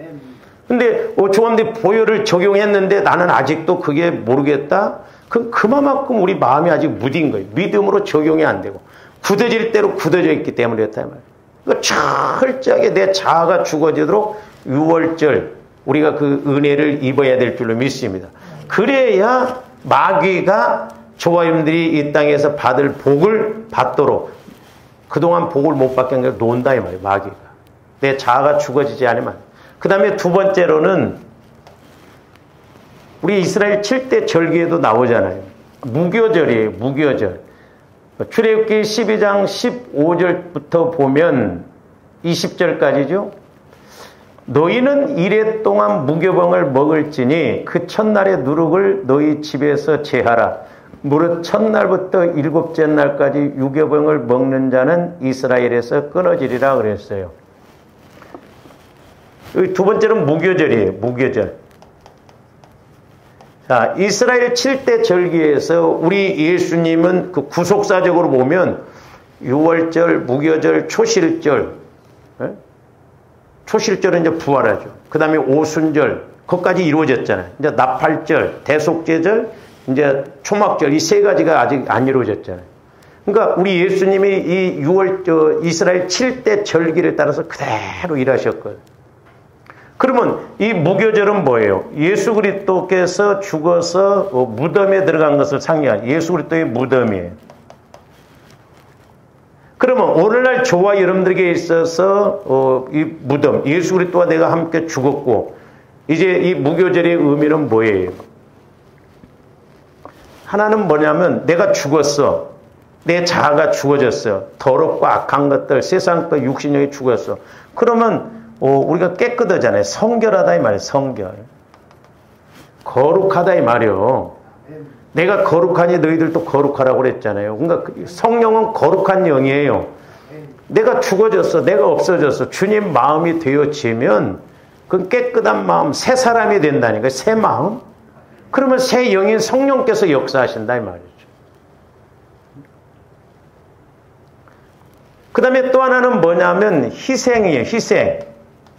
근데 조함들이 보혈을 적용했는데 나는 아직도 그게 모르겠다? 그만큼 우리 마음이 아직 무딘 거예요. 믿음으로 적용이 안 되고 굳어질 대로 굳어져 있기 때문에 그렇다 이 말이에요. 그러니까 철저하게 내 자아가 죽어지도록 6월절 우리가 그 은혜를 입어야 될 줄로 믿습니다. 그래야 마귀가 저와 여러분들이 이 땅에서 받을 복을 받도록 그동안 복을 못 받게 한 게 논다 이 말이에요. 마귀가. 내 자아가 죽어지지 않으면. 그 다음에 두 번째로는 우리 이스라엘 7대 절기에도 나오잖아요. 무교절이에요. 무교절. 출애굽기 12장 15절부터 보면 20절까지죠. 너희는 이래 동안 무교병을 먹을지니 그 첫날의 누룩을 너희 집에서 제하라. 무릇 첫날부터 일곱째 날까지 유교병을 먹는 자는 이스라엘에서 끊어지리라 그랬어요. 두 번째는 무교절이에요. 무교절. 자, 이스라엘 7대 절기에서 우리 예수님은 그 구속사적으로 보면 유월절, 무교절, 초실절. 초실절은 이제 부활하죠. 그 다음에 오순절, 그것까지 이루어졌잖아요. 이제 나팔절, 대속제절, 이제 초막절, 이 세 가지가 아직 안 이루어졌잖아요. 그러니까 우리 예수님이 이 이스라엘 7대 절기를 따라서 그대로 일하셨거든요. 그러면 이 무교절은 뭐예요? 예수 그리스도께서 죽어서 무덤에 들어간 것을 상징하는 예수 그리스도의 무덤이에요. 그러면 오늘날 저와 여러분들에게 있어서 이 무덤, 예수 그리스도와 내가 함께 죽었고 이제 이 무교절의 의미는 뭐예요? 하나는 뭐냐면 내가 죽었어. 내 자아가 죽어졌어. 더럽고 악한 것들, 세상과 육신력이 죽었어. 그러면 우리가 깨끗하잖아요. 성결하다 이 말이에요. 성결. 거룩하다 이 말이에요. 내가 거룩하니 너희들도 거룩하라고 그랬잖아요. 그러니까 성령은 거룩한 영이에요. 내가 죽어졌어. 내가 없어졌어. 주님 마음이 되어지면 그 깨끗한 마음, 새 사람이 된다니까. 새 마음. 그러면 새 영인 성령께서 역사하신다 이 말이죠. 그 다음에 또 하나는 뭐냐면 희생이에요. 희생.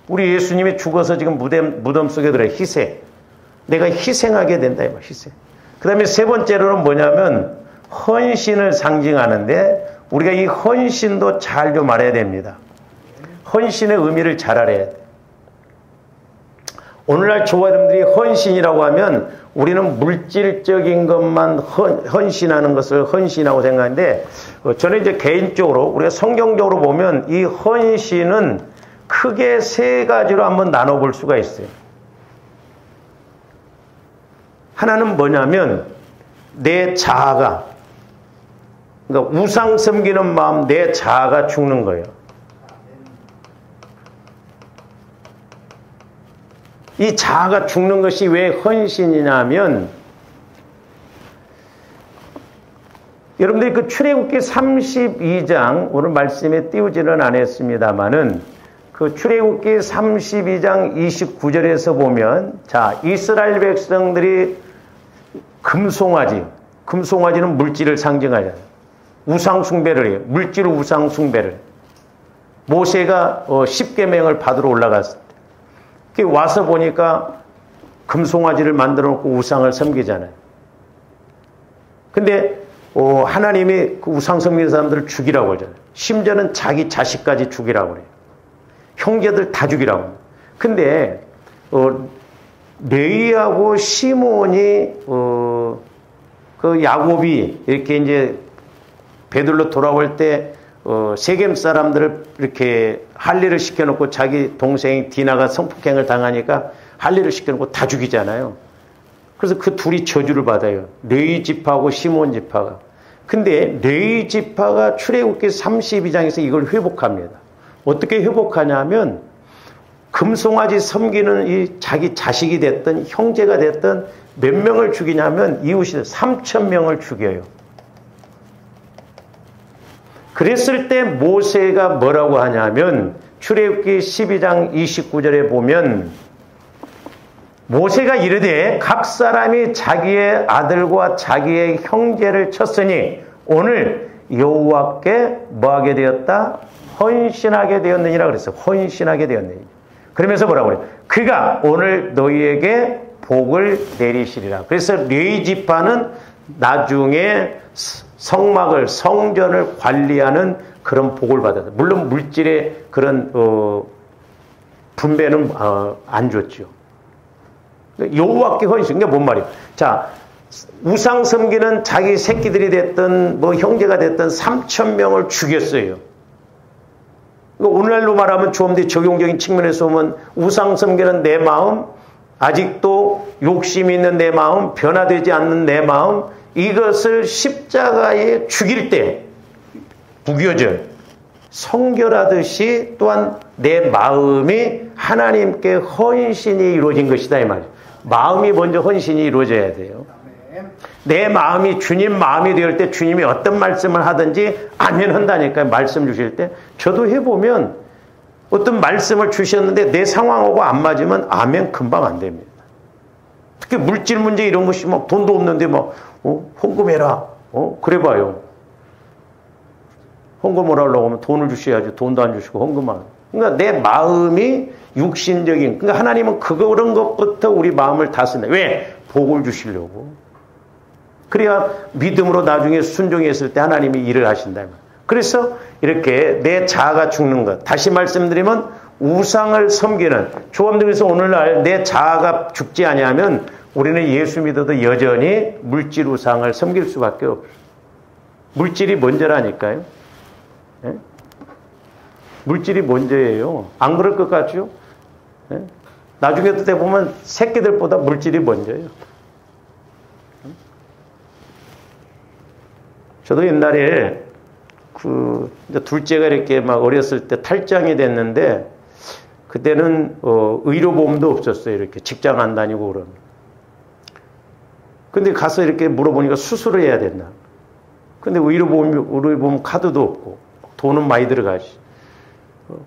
우리 예수님이 죽어서 지금 무덤 속에 들어요. 희생. 내가 희생하게 된다 이 말. 희생. 그 다음에 세 번째로는 뭐냐면 헌신을 상징하는데 우리가 이 헌신도 잘 좀 알아야 됩니다. 헌신의 의미를 잘 알아야 돼. 오늘날 저와 여러분들이 헌신이라고 하면 우리는 물질적인 것만 헌신하는 것을 헌신이라고 생각하는데 저는 이제 개인적으로 우리가 성경적으로 보면 이 헌신은 크게 세 가지로 한번 나눠볼 수가 있어요. 하나는 뭐냐면 내 자아가, 그러니까 우상 섬기는 마음, 내 자아가 죽는 거예요. 이 자아가 죽는 것이 왜 헌신이냐면 여러분들이 그 출애굽기 32장 오늘 말씀에 띄우지는 않았습니다만은 그 출애굽기 32장 29절에서 보면 자 이스라엘 백성들이 금송아지는 물질을 상징하잖아요. 우상 숭배를 해요. 물질 우상 숭배를. 모세가 10계명을 받으러 올라갔을 때 와서 보니까 금송아지를 만들어 놓고 우상을 섬기잖아요. 근데 하나님이 그 우상 섬기는 사람들을 죽이라고 하잖아요. 심지어는 자기 자식까지 죽이라고 그래요. 형제들 다 죽이라고. 근데 레위하고 시몬이 그 야곱이 이렇게 이제 베들로 돌아올 때 세겜 사람들을 이렇게 할례를 시켜놓고 자기 동생이 디나가 성폭행을 당하니까 할례를 시켜놓고 다 죽이잖아요. 그래서 그 둘이 저주를 받아요. 레위 지파하고 시몬 지파가. 근데 레위 지파가 출애굽기 32장에서 이걸 회복합니다. 어떻게 회복하냐면 금송아지 섬기는 이 자기 자식이 됐든 형제가 됐든 몇 명을 죽이냐면 이웃이 3,000명을 죽여요. 그랬을 때 모세가 뭐라고 하냐면 출애굽기 12장 29절에 보면 모세가 이르되 각 사람이 자기의 아들과 자기의 형제를 쳤으니 오늘 여호와께 뭐하게 되었다? 헌신하게 되었느니라 그랬어요. 헌신하게 되었느니. 그러면서 뭐라고 그래요? 그가 오늘 너희에게 복을 내리시리라. 그래서 레위 지파는 나중에 성막을 성전을 관리하는 그런 복을 받았다. 물론 물질의 그런 분배는 안 줬죠. 여호와께 헌신. 그게 뭔 말이에요? 자, 우상 섬기는 자기 새끼들이 됐든 뭐 형제가 됐든 3,000명을 죽였어요. 오늘날로 말하면 좀 더 적용적인 측면에서 보면 우상 섬기는 내 마음, 아직도 욕심이 있는 내 마음, 변화되지 않는 내 마음, 이것을 십자가에 죽일 때 무교절 성결하듯이 또한 내 마음이 하나님께 헌신이 이루어진 것이다 이 말이에요. 마음이 먼저 헌신이 이루어져야 돼요. 내 마음이 주님 마음이 될 때 주님이 어떤 말씀을 하든지 아멘 한다니까요. 말씀 주실 때. 저도 해보면 어떤 말씀을 주셨는데 내 상황하고 안 맞으면 아멘 금방 안 됩니다. 특히 물질 문제 이런 것이 막 돈도 없는데 막 헌금해라. 그래 봐요. 헌금을 하려고 하면 돈을 주셔야지. 돈도 안 주시고 헌금만. 그러니까 내 마음이 육신적인. 그러니까 하나님은 그런 것부터 우리 마음을 다스린다. 왜? 복을 주시려고. 그래야 믿음으로 나중에 순종했을 때 하나님이 일을 하신다. 그래서 이렇게 내 자아가 죽는 것. 다시 말씀드리면 우상을 섬기는. 조합들에서 오늘날 내 자아가 죽지 아니하면 우리는 예수 믿어도 여전히 물질 우상을 섬길 수밖에 없어요. 물질이 먼저라니까요. 예? 물질이 먼저예요. 안 그럴 것 같죠? 예? 나중에 때 보면 새끼들보다 물질이 먼저예요. 저도 옛날에 이제 둘째가 이렇게 막 어렸을 때 탈장이 됐는데 그때는 의료보험도 없었어요. 이렇게 직장 안 다니고 그러면. 근데 가서 이렇게 물어보니까 수술을 해야 된다. 근데 의료보험 카드도 없고 돈은 많이 들어가지.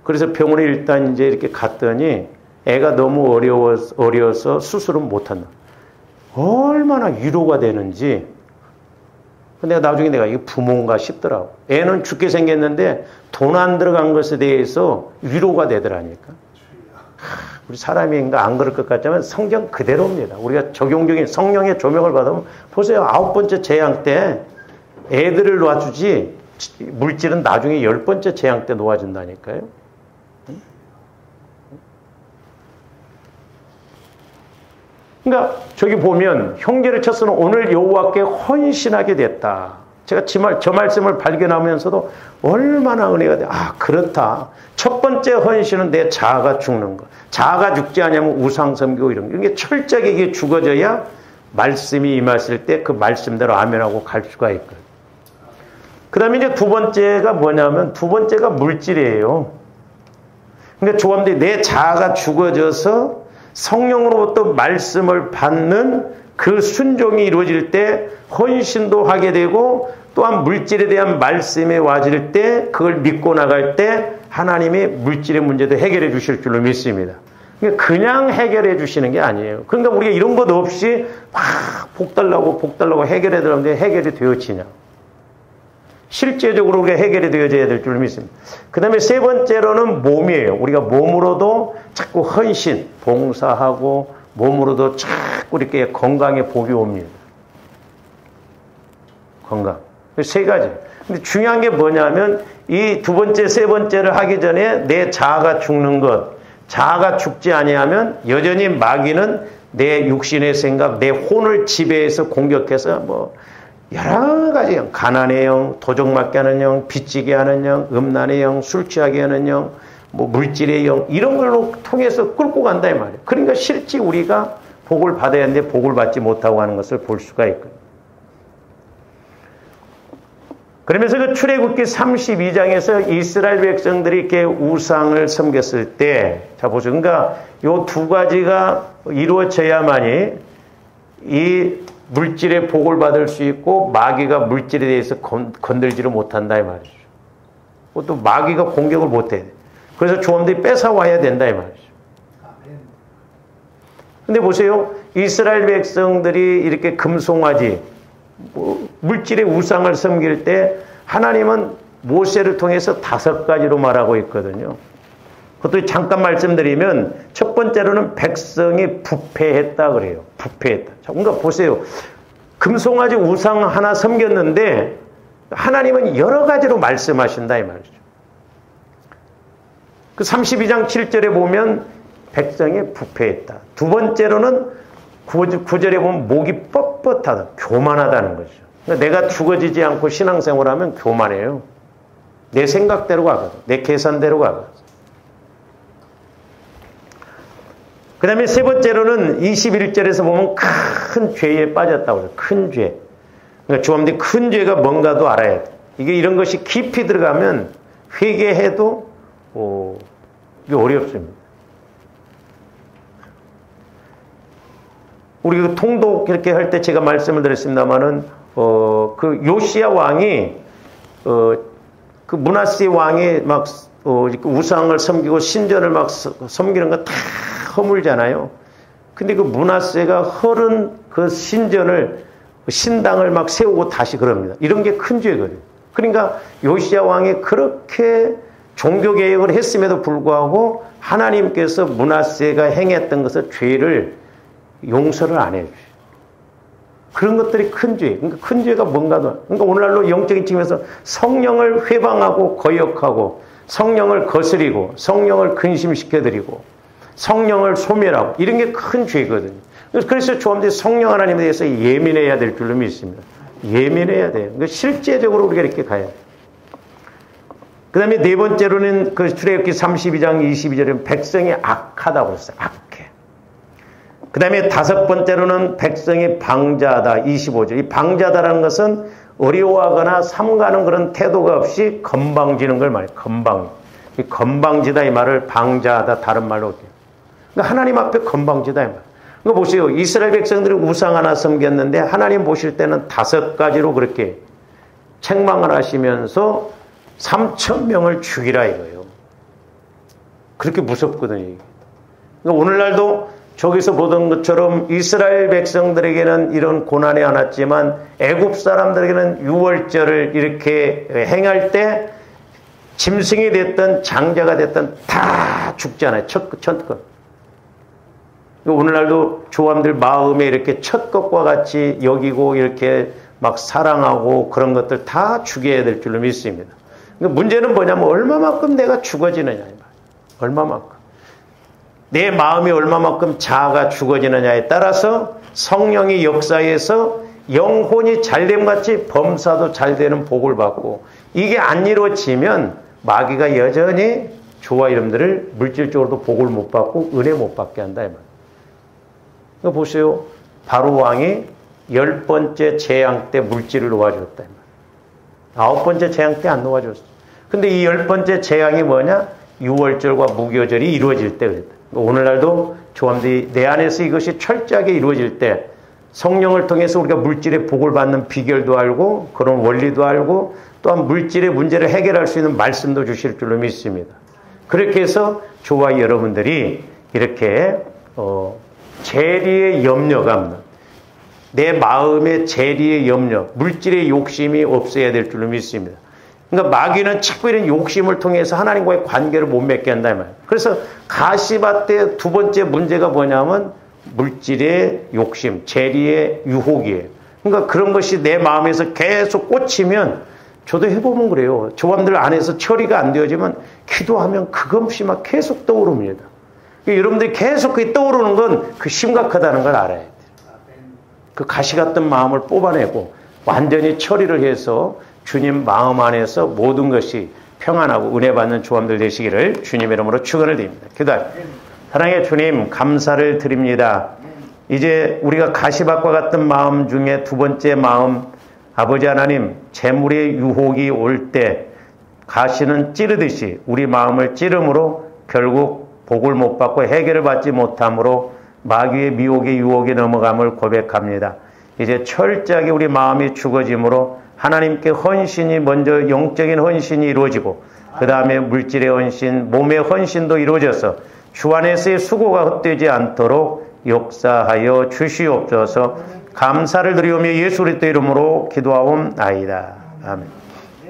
그래서 병원에 일단 이제 이렇게 갔더니 애가 너무 어려워서 수술은 못 한다. 얼마나 위로가 되는지. 근데 나중에 내가 이게 부모인가 싶더라고. 애는 죽게 생겼는데 돈 안 들어간 것에 대해서 위로가 되더라니까. 우리 사람인가 안 그럴 것 같지만 성경 그대로입니다. 우리가 적용적인 성령의 조명을 받으면 보세요. 9번째 재앙 때 애들을 놓아주지 물질은 나중에 10번째 재앙 때 놓아준다니까요. 그러니까 저기 보면 형제를 쳤으면 오늘 여호와께 헌신하게 됐다. 제가 저 말씀을 발견하면서도 얼마나 은혜가 돼. 아, 그렇다. 첫 번째 헌신은 내 자아가 죽는 거. 자아가 죽지 않으면 우상 섬기고 이런 게. 이게 철저하게 이게 죽어져야 말씀이 임하실 때 그 말씀대로 아멘하고 갈 수가 있거든요. 그 다음에 이제 두 번째가 뭐냐면 두 번째가 물질이에요. 그러니까 조합들이 내 자아가 죽어져서 성령으로부터 말씀을 받는 그 순종이 이루어질 때 헌신도 하게 되고 또한 물질에 대한 말씀이 와질 때 그걸 믿고 나갈 때 하나님이 물질의 문제도 해결해 주실 줄로 믿습니다. 그냥 해결해 주시는 게 아니에요. 그러니까 우리가 이런 것 없이 막 복 달라고 해결해 들었는데 해결이 되어지냐. 실제적으로 우리가 해결이 되어져야 될 줄 믿습니다. 그 다음에 세 번째로는 몸이에요. 우리가 몸으로도 자꾸 헌신, 봉사하고 몸으로도 자꾸 이렇게 건강에 복이 옵니다. 건강. 세 가지. 근데 중요한 게 뭐냐면 이 두 번째, 세 번째를 하기 전에 내 자아가 죽는 것. 자아가 죽지 아니하면 여전히 마귀는 내 육신의 생각, 내 혼을 지배해서 공격해서 뭐 여러 가지 영, 가난의 영, 도적맞게 하는 영, 빚지게 하는 영, 음란의 영, 술 취하게 하는 영, 뭐 물질의 영 이런 걸로 통해서 끌고 간다 이 말이에요. 그러니까 실제 우리가 복을 받아야 하는데 복을 받지 못하고 하는 것을 볼 수가 있거든요. 그러면서 그 출애굽기 32장에서 이스라엘 백성들이 이렇게 우상을 섬겼을 때, 자 보세요. 그러니까 요 두 가지가 이루어져야만이 이 물질의 복을 받을 수 있고 마귀가 물질에 대해서 건들지를 못한다 이 말이죠. 또 마귀가 공격을 못해. 그래서 조원들이 뺏어와야 된다 이 말이죠. 근데 보세요. 이스라엘 백성들이 이렇게 금송아지 물질의 우상을 섬길 때 하나님은 모세를 통해서 5가지로 말하고 있거든요. 그것도 잠깐 말씀드리면 첫 번째로는 백성이 부패했다 그래요. 부패했다. 그러니까 보세요. 금송아지 우상 하나 섬겼는데 하나님은 여러 가지로 말씀하신다 이 말이죠. 그 32장 7절에 보면 백성이 부패했다. 두 번째로는 9절에 보면 목이 뻣뻣하다. 교만하다는 거죠. 그러니까 내가 죽어지지 않고 신앙생활을 하면 교만해요. 내 생각대로 가거든. 내 계산대로 가거든. 그 다음에 세 번째로는 21절에서 보면 큰 죄에 빠졌다고 해요. 큰 죄. 그러니까 주님들이 큰 죄가 뭔가도 알아야 돼. 이게 이런 것이 깊이 들어가면 회개해도 이게 어렵습니다. 우리 그 통독 이렇게 할 때 제가 말씀을 드렸습니다만은 그 요시야 왕이 그 므낫세 왕이 막 우상을 섬기고 신전을 막 섬기는 거 다 허물잖아요. 근데 그 므낫세가 허른 그 신당을 막 세우고 다시 그럽니다. 이런 게 큰 죄거든요. 그러니까 요시야 왕이 그렇게 종교개혁을 했음에도 불구하고 하나님께서 므낫세가 행했던 것을 죄를 용서를 안 해줘요. 그런 것들이 큰 죄. 그러니까 큰 죄가 뭔가. 그러니까 오늘날로 영적인 측면에서 성령을 회방하고 거역하고 성령을 거스리고 성령을 근심시켜드리고 성령을 소멸하고 이런 게 큰 죄거든요. 그래서 조합들이 성령 하나님에 대해서 예민해야 될 줄로 믿습니다. 예민해야 돼요. 그러니까 실제적으로 우리가 이렇게 가야 돼요. 그 다음에 네 번째로는 그 출애굽기 32장 22절에 백성이 악하다고 했어요. 악해. 그 다음에 다섯 번째로는 백성이 방자하다. 25절. 이 방자하다라는 것은 어려워하거나 삼가는 그런 태도가 없이 건방지는 걸 말해요. 이 건방지다 이 말을 방자하다 다른 말로 해요. 그러니까 하나님 앞에 건방지다 이 말. 그러니까 보세요. 이스라엘 백성들이 우상 하나 섬겼는데 하나님 보실 때는 5가지로 그렇게 책망을 하시면서 3,000명을 죽이라 이거예요. 그렇게 무섭거든요. 그러니까 오늘날도 저기서 보던 것처럼 이스라엘 백성들에게는 이런 고난이 안 왔지만 애굽 사람들에게는 유월절을 이렇게 행할 때 짐승이 됐든 장자가 됐든 다 죽잖아요. 첫 것. 오늘날도 조함들 마음에 이렇게 첫 것과 같이 여기고 이렇게 막 사랑하고 그런 것들 다 죽여야 될 줄로 믿습니다. 그러니까 문제는 뭐냐면 얼마만큼 내가 죽어지느냐. 얼마만큼. 내 마음이 얼마만큼 자아가 죽어지느냐에 따라서 성령의 역사에서 영혼이 잘됨같이 범사도 잘되는 복을 받고 이게 안 이루어지면 마귀가 여전히 조와 이름들을 물질적으로도 복을 못 받고 은혜 못 받게 한다. 이 말. 그러니까 보세요. 바로 왕이 10번째 재앙 때 물질을 놓아줬다. 이 말. 9번째 재앙 때 안 놓아줬어. 근데 이 10번째 재앙이 뭐냐? 유월절과 무교절이 이루어질 때 그랬다. 오늘날도 조함들이 내 안에서 이것이 철저하게 이루어질 때 성령을 통해서 우리가 물질의 복을 받는 비결도 알고 그런 원리도 알고 또한 물질의 문제를 해결할 수 있는 말씀도 주실 줄로 믿습니다. 그렇게 해서 저와 여러분들이 이렇게 재리의 염려가 없는 내 마음의 재리의 염려, 물질의 욕심이 없어야 될 줄로 믿습니다. 그러니까 마귀는 자꾸 이런 욕심을 통해서 하나님과의 관계를 못 맺게 한다 이 말이에요. 그래서 가시밭 때 두 번째 문제가 뭐냐면 물질의 욕심, 재리의 유혹이에요. 그러니까 그런 것이 내 마음에서 계속 꽂히면 저도 해보면 그래요. 조함들 안에서 처리가 안 되어지면 기도하면 그것이 막 계속 떠오릅니다. 여러분들이 계속 그게 떠오르는 건 그 심각하다는 걸 알아야 돼요. 그 가시 같은 마음을 뽑아내고 완전히 처리를 해서 주님 마음 안에서 모든 것이 평안하고 은혜 받는 조함들 되시기를 주님의 이름으로 축원을 드립니다. 기도합니다. 사랑의 주님 감사를 드립니다. 이제 우리가 가시밭과 같은 마음 중에 두 번째 마음 아버지 하나님 재물의 유혹이 올 때 가시는 찌르듯이 우리 마음을 찌름으로 결국 복을 못 받고 해결을 받지 못함으로 마귀의 미혹의 유혹에 넘어감을 고백합니다. 이제 철저하게 우리 마음이 죽어짐으로 하나님께 헌신이 먼저 영적인 헌신이 이루어지고 그 다음에 물질의 헌신, 몸의 헌신도 이루어져서 주 안에서의 수고가 헛되지 않도록 역사하여 주시옵소서. 감사를 드리오며 예수 그리스도 이름으로 기도하옵나이다. 아멘.